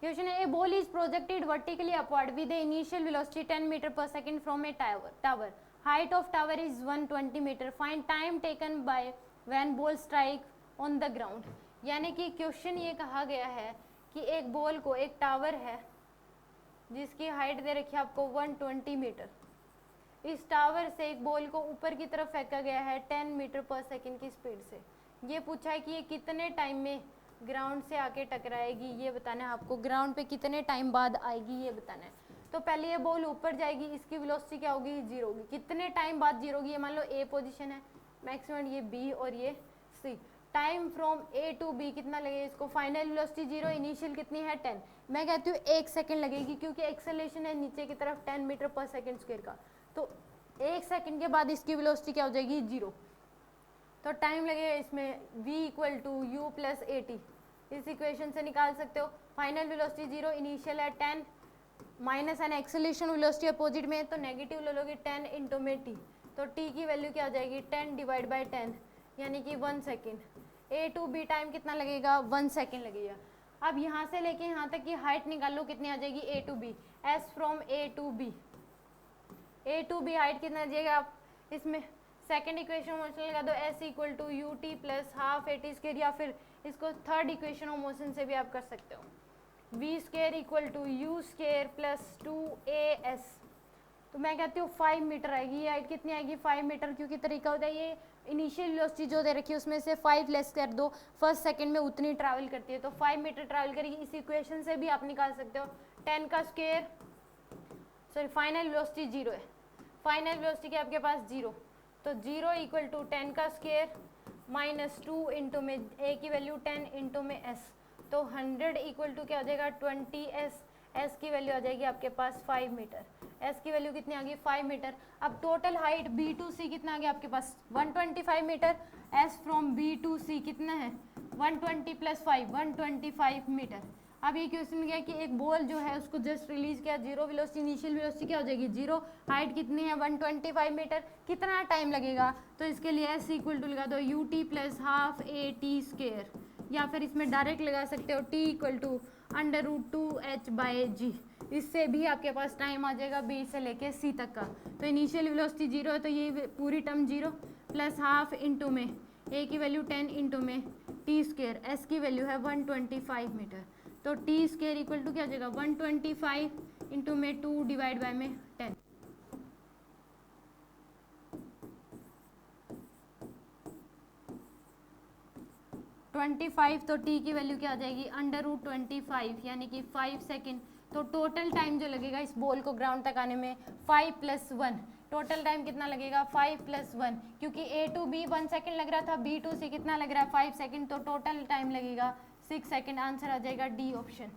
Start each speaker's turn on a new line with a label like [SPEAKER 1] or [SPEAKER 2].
[SPEAKER 1] Question है, a ball is projected vertically upward with initial velocity 10 metre per second from a tower. Height of tower is 120 metre. Find time taken by when ball strike on the ground. यानी कि question ये कहा गया है कि एक ball को, एक टावर है जिसकी हाइट दे रखी है आपको 120 मीटर. इस टावर से एक बॉल को ऊपर की तरफ फेंका गया है 10 मीटर पर सेकंड की स्पीड से. ये पूछा है कि ये कितने टाइम में ग्राउंड से आके टकराएगी, ये बताना है आपको. ग्राउंड पे कितने टाइम बाद आएगी ये बताना है. तो पहले ये बॉल ऊपर जाएगी, इसकी वेलोसिटी क्या होगी, 0 होगी. कितने टाइम बाद 0 होगी, ये मान लो ए पोजीशन है, मैक्सिमम ये बी और ये C. Time from A to B कितना लगेगा इसको, फाइनल वेलोसिटी 0, इनिशियल कितनी है 10. मैं कहती हूँ 1 सेकेंड लगेगी क्योंकि एक्सेलरेशन है नीचे की तरफ 10 मीटर पर सेकेंड स्क्वायर का. तो 1 सेकेंड के बाद इसकी वेलोसिटी क्या हो जाएगी, 0. तो टाइम लगेगा इसमें v equal to u plus a t. इस इक्वेशन से निकाल सकते हो. फाइनल वेलोसिटी 0, इनिशियल है 10, minus an acceleration velocity opposite में, तो नेगेटिव ले लोगे 10 इंटू में टी. तो टी की वैल्यू क्या आ जाएगी, 10 डिवाइड बाई 10 यानी कि 1 second. A to B time कितना लगेगा, 1 सेकेंड लगेगा. अब यहाँ से लेके यहाँ तक की हाइट निकाल लो, कितनी आ जाएगी, A to B. S from A to B, A to B height कितना दीजिएगा आप, इसमें सेकेंड इक्वेशन मोशन लगा दो, S equal to U T plus half A T square, या फिर इसको थर्ड इक्वेशन ऑफ मोशन से भी आप कर सकते हो, v square equal to u square plus 2as. तो मैं कहती हूँ 5 मीटर आएगी. ये हाइट कितनी आएगी, 5 मीटर. क्योंकि तरीका होता है ये इनिशियल वेलोसिटी जो दे रखी है उसमें से 5 लेस कर दो, फर्स्ट सेकंड में उतनी ट्रैवल करती है, तो 5 मीटर ट्रैवल करेगी. इस इक्वेशन से भी आप निकाल सकते हो. 10 का स्क्वायर, सॉरी फाइनल वेलोसिटी 0 है, फाइनल वेलोसिटी के आपके पास 0, तो 0 इक्वल टू 10 का स्क्वायर माइनस 2 इंटू में ए की वैल्यू 10 इंटू में एस, तो 100 इक्वल टू क्या हो जाएगा, 20s. एस की वैल्यू आ जाएगी आपके पास 5 मीटर. एस की वैल्यू कितनी आ गई, 5 मीटर. अब total height B to C कितना आ गया आपके पास, 125 metre. S from B to C कितना है, 120 प्लस 5, 125 मीटर. अब ये क्वेश्चन क्या है कि एक बॉल जो है उसको जस्ट रिलीज किया, 0 वेलोसिटी, इनिशियल वेलोसिटी क्या हो जाएगी 0, हाइट कितनी है 125 मीटर. कितना टाइम लगेगा, तो इसके लिए एस इक्वल टू लगा दो you T plus half A T square, या फिर इसमें डायरेक्ट लगा सकते हो टी इक्वल टू √2h/g. इससे भी आपके पास टाइम आ जाएगा बी से लेके सी तक का. तो इनिशियल वेलोसिटी 0 है, तो ये पूरी टर्म 0 प्लस हाफ इंटू में ए की वैल्यू 10 इंटू में टी स्क्वायर, एस की वैल्यू है 125 मीटर. तो टी स्क्वायर इक्वल टू क्या हो जाएगा, 125 इंटू में 2 डिवाइड बाय में 10. ट्वेंटी 25, तो टी की वैल्यू क्या आ जाएगी, √25 यानी कि 5 सेकेंड. तो टोटल टाइम जो लगेगा इस बॉल को ग्राउंड तक आने में 5 + 1. टोटल टाइम कितना लगेगा, 5 + 1, क्योंकि ए टू बी 1 सेकेंड लग रहा था, बी टू सी कितना लग रहा है 5 सेकेंड, तो टोटल टाइम लगेगा 6 सेकेंड. आंसर आ जाएगा डी ऑप्शन.